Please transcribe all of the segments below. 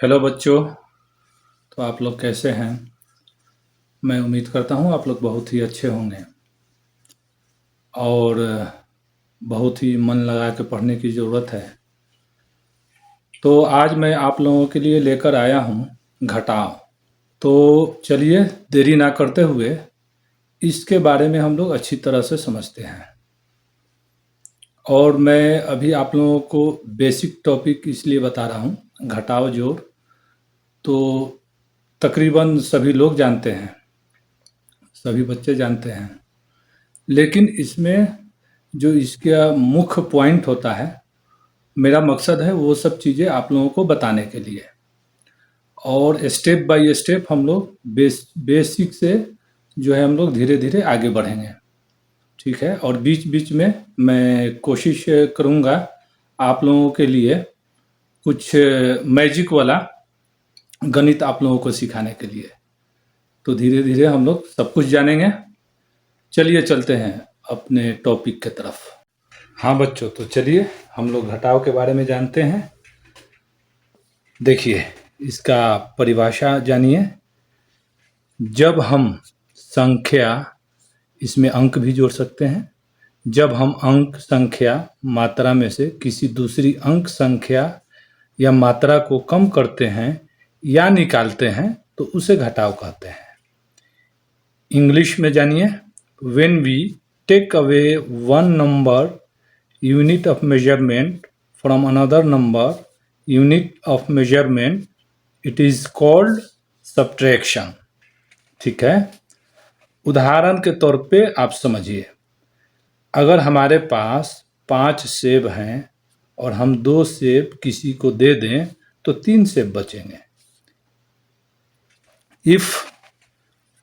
Hello बच्चों। तो आप लोग कैसे हैं? मैं उम्मीद करता हूँ आप लोग बहुत ही अच्छे होंगे और बहुत ही मन लगा के पढ़ने की ज़रूरत है। तो आज मैं आप लोगों के लिए लेकर आया हूँ घटाव। तो चलिए देरी ना करते हुए इसके बारे में हम लोग अच्छी तरह से समझते हैं। और मैं अभी आप लोगों को बेसिक टॉपिक इसलिए बता रहा हूँ, घटाव जोड़ तो तकरीबन सभी लोग जानते हैं, सभी बच्चे जानते हैं। लेकिन इसमें जो इसका मुख्य पॉइंट होता है, मेरा मकसद है वो सब चीज़ें आप लोगों को बताने के लिए, और स्टेप बाय स्टेप हम लोग बेसिक से जो है हम लोग धीरे धीरे आगे बढ़ेंगे। ठीक है। और बीच बीच में मैं कोशिश करूँगा आप लोगों के लिए कुछ मैजिक वाला गणित आप लोगों को सिखाने के लिए। तो धीरे धीरे हम लोग सब कुछ जानेंगे। चलिए चलते हैं अपने टॉपिक की तरफ। हाँ बच्चों, तो चलिए हम लोग घटाव के बारे में जानते हैं। देखिए इसका परिभाषा जानिए। जब हम संख्या, इसमें अंक भी जोड़ सकते हैं, जब हम अंक संख्या मात्रा में से किसी दूसरी अंक संख्या या मात्रा को कम करते हैं या निकालते हैं तो उसे घटाव कहते हैं। इंग्लिश में जानिए, when we take away one number unit of measurement from another number unit of measurement, it is called subtraction। ठीक है। उदाहरण के तौर पे आप समझिए, अगर हमारे पास 5 सेब हैं और हम 2 सेब किसी को दे दें तो 3 सेब बचेंगे। If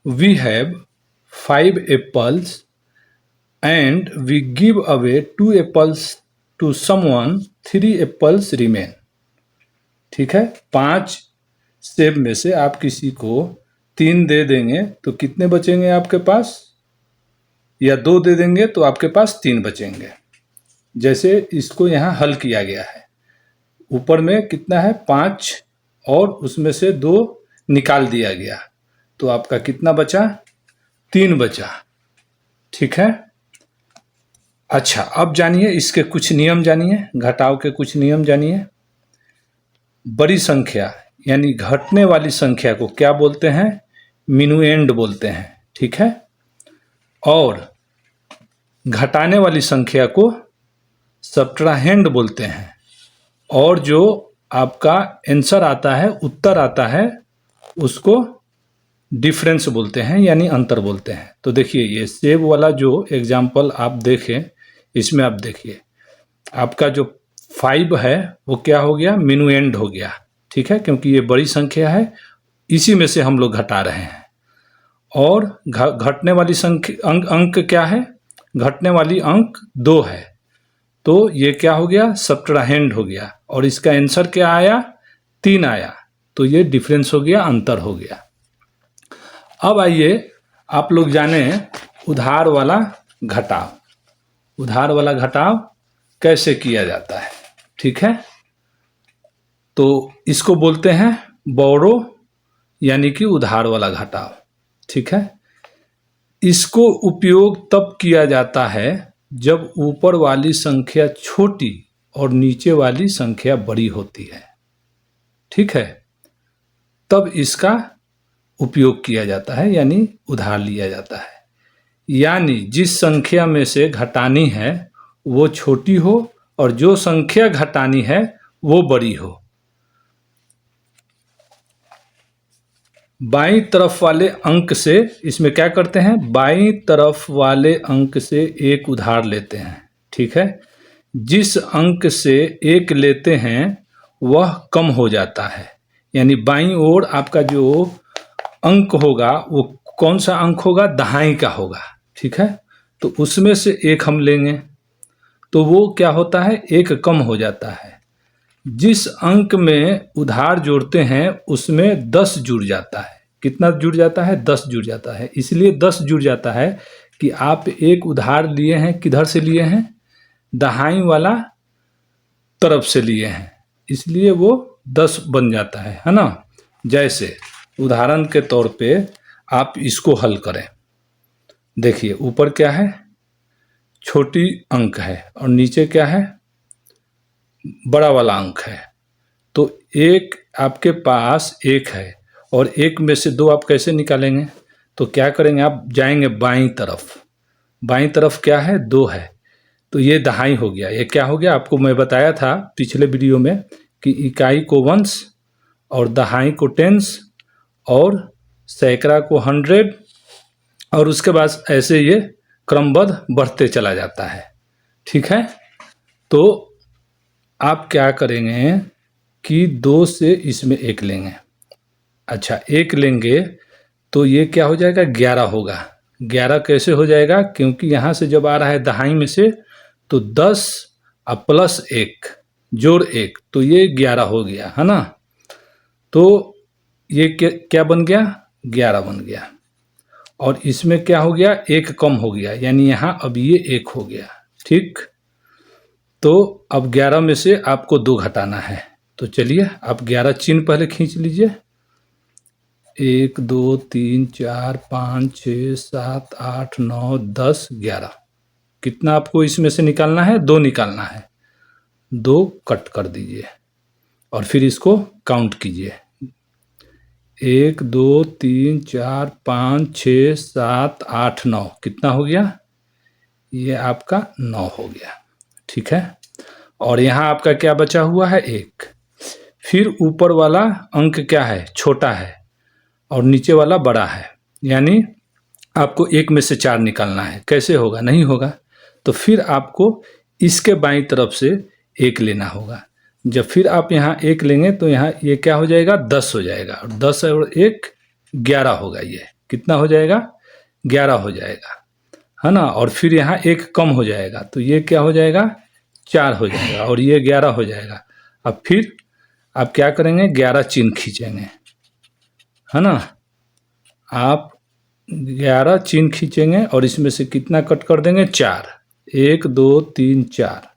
we have 5 apples and we give away 2 apples to someone, 3 apples remain। ठीक है। 5 सेब में से आप किसी को 3 दे देंगे तो कितने बचेंगे आपके पास, या 2 दे देंगे तो आपके पास 3 बचेंगे। जैसे इसको यहाँ हल किया गया है, ऊपर में कितना है 5 और उसमें से 2 निकाल दिया गया तो आपका कितना बचा, 3 बचा। ठीक है। अच्छा, अब जानिए इसके कुछ नियम जानिए, घटाव के कुछ नियम जानिए। बड़ी संख्या यानी घटने वाली संख्या को क्या बोलते हैं, मिनुएंड बोलते हैं। ठीक है। और घटाने वाली संख्या को सब्ट्राहेंड बोलते हैं। और जो आपका आंसर आता है, उत्तर आता है, उसको डिफरेंस बोलते हैं यानी अंतर बोलते हैं। तो देखिए ये सेब वाला जो एग्जाम्पल आप देखें, इसमें आप देखिए आपका जो 5 है वो क्या हो गया, मिनुएंड हो गया। ठीक है, क्योंकि ये बड़ी संख्या है, इसी में से हम लोग घटा रहे हैं। और घटने वाली संख्या अंक क्या है, घटने वाली अंक 2 है, तो ये क्या हो गया, सब्ट्राहेंड हो गया। और इसका आंसर क्या आया, 3 आया, तो ये डिफरेंस हो गया, अंतर हो गया। अब आइए आप लोग जाने उधार वाला घटाव। उधार वाला घटाव कैसे किया जाता है। ठीक है। तो इसको बोलते हैं बोरो, यानी कि उधार वाला घटाव। ठीक है। इसको उपयोग तब किया जाता है जब ऊपर वाली संख्या छोटी और नीचे वाली संख्या बड़ी होती है। ठीक है, तब इसका उपयोग किया जाता है, यानी उधार लिया जाता है। यानी जिस संख्या में से घटानी है वो छोटी हो और जो संख्या घटानी है वो बड़ी हो। बाईं तरफ वाले अंक से, इसमें क्या करते हैं, बाईं तरफ वाले अंक से एक उधार लेते हैं। ठीक है। जिस अंक से एक लेते हैं वह कम हो जाता है, यानी बाईं ओर आपका जो अंक होगा वो कौन सा अंक होगा, दहाई का होगा। ठीक है। तो उसमें से एक हम लेंगे तो वो क्या होता है, एक कम हो जाता है। जिस अंक में उधार जोड़ते हैं उसमें 10 जुड़ जाता है। कितना जुड़ जाता है, 10 जुड़ जाता है। इसलिए 10 जुड़ जाता है कि आप एक उधार लिए हैं, किधर से लिए हैं, दहाई वाला तरफ से लिए हैं, इसलिए वो 10 बन जाता है ना। जैसे उदाहरण के तौर पे आप इसको हल करें। देखिए ऊपर क्या है, छोटी अंक है और नीचे क्या है, बड़ा वाला अंक है। तो एक आपके पास एक है और एक में से दो आप कैसे निकालेंगे? तो क्या करेंगे, आप जाएंगे बाईं तरफ। बाईं तरफ क्या है, दो है, तो ये दहाई हो गया। ये क्या हो गया, आपको मैं बताया था पिछले वीडियो में कि इकाई को वंश और दहाई को टेंस और सैकड़ा को 100 और उसके बाद ऐसे ये क्रमबद्ध बढ़ते चला जाता है। ठीक है, तो आप क्या करेंगे कि 2 से इसमें 1 लेंगे। अच्छा 1 लेंगे तो ये क्या हो जाएगा, 11 होगा। 11 कैसे हो जाएगा, क्योंकि यहाँ से जब आ रहा है दहाई में से तो 10 और प्लस 1 जोड़ 1 तो ये 11 हो गया है ना। तो ये क्या बन गया, 11 बन गया। और इसमें क्या हो गया, 1 कम हो गया, यानी यहाँ अब ये 1 हो गया। ठीक, तो अब 11 में से आपको 2 घटाना है। तो चलिए आप 11 चिन्ह पहले खींच लीजिए। 1 2 3 4 5 6 7 8 9 10 11। कितना आपको इसमें से निकालना है, 2 निकालना है। 2 कट कर दीजिए और फिर इसको काउंट कीजिए। 1 2 3 4 5 6 7 8 9 कितना हो गया, ये आपका 9 हो गया। ठीक है, और यहाँ आपका क्या बचा हुआ है, 1। फिर ऊपर वाला अंक क्या है, छोटा है और नीचे वाला बड़ा है, यानी आपको 1 में से 4 निकालना है। कैसे होगा, नहीं होगा। तो फिर आपको इसके बाईं तरफ से 1 लेना होगा। जब फिर आप यहाँ 1 लेंगे तो यहाँ ये क्या हो जाएगा, 10 हो जाएगा। और 10 और 1 11 होगा। ये कितना हो जाएगा, 11 हो जाएगा, है ना। और फिर यहाँ 1 कम हो जाएगा तो ये क्या हो जाएगा, 4 हो जाएगा और ये 11 हो जाएगा। अब फिर आप क्या करेंगे, 11 चिन्ह खींचेंगे, है ना। आप 11 चिन्ह खींचेंगे और इसमें से कितना कट कर देंगे, 4। 1 2 3 4,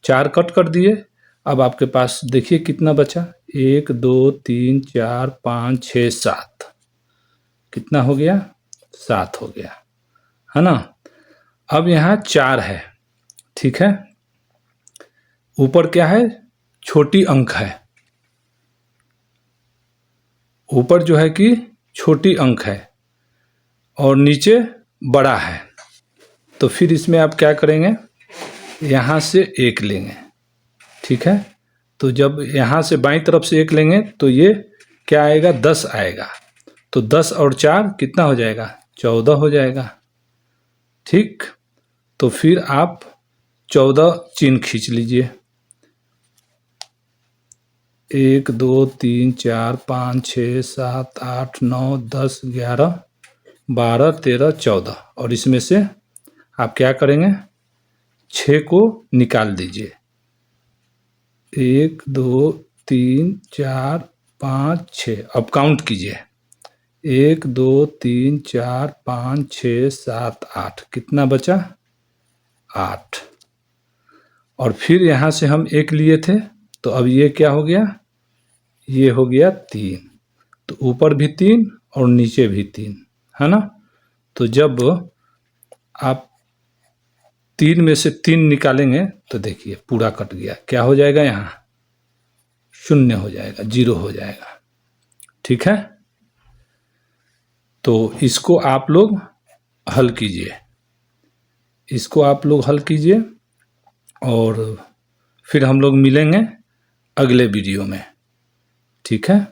4 कट कर दिए। अब आपके पास देखिए कितना बचा, 1 2 3 4 5 6 7, कितना हो गया, 7 हो गया, है ना। अब यहाँ 4 है। ठीक है, ऊपर क्या है, छोटी अंक है। ऊपर जो है कि छोटी अंक है और नीचे बड़ा है। तो फिर इसमें आप क्या करेंगे, यहाँ से 1 लेंगे। ठीक है, तो जब यहाँ से बाईं तरफ से 1 लेंगे तो ये क्या आएगा, 10 आएगा। तो 10 और 4 कितना हो जाएगा, 14 हो जाएगा। ठीक, तो फिर आप 14 चिन्ह खींच लीजिए। 1 2 3 4 5 6 7 8 9 10 11 12 13 14 और इसमें से आप क्या करेंगे, 6 को निकाल दीजिए। 1 2 3 4 5 6, अब काउंट कीजिए। 1 2 3 4 5 6 7 8, कितना बचा, 8। और फिर यहाँ से हम 1 लिए थे तो अब ये क्या हो गया, ये हो गया 3। तो ऊपर भी 3 और नीचे भी 3, है ना। तो जब आप 3 में से 3 निकालेंगे तो देखिए पूरा कट गया। क्या हो जाएगा, यहाँ 0 हो जाएगा, 0 हो जाएगा। ठीक है, तो इसको आप लोग हल कीजिए, इसको आप लोग हल कीजिए और फिर हम लोग मिलेंगे अगले वीडियो में। ठीक है।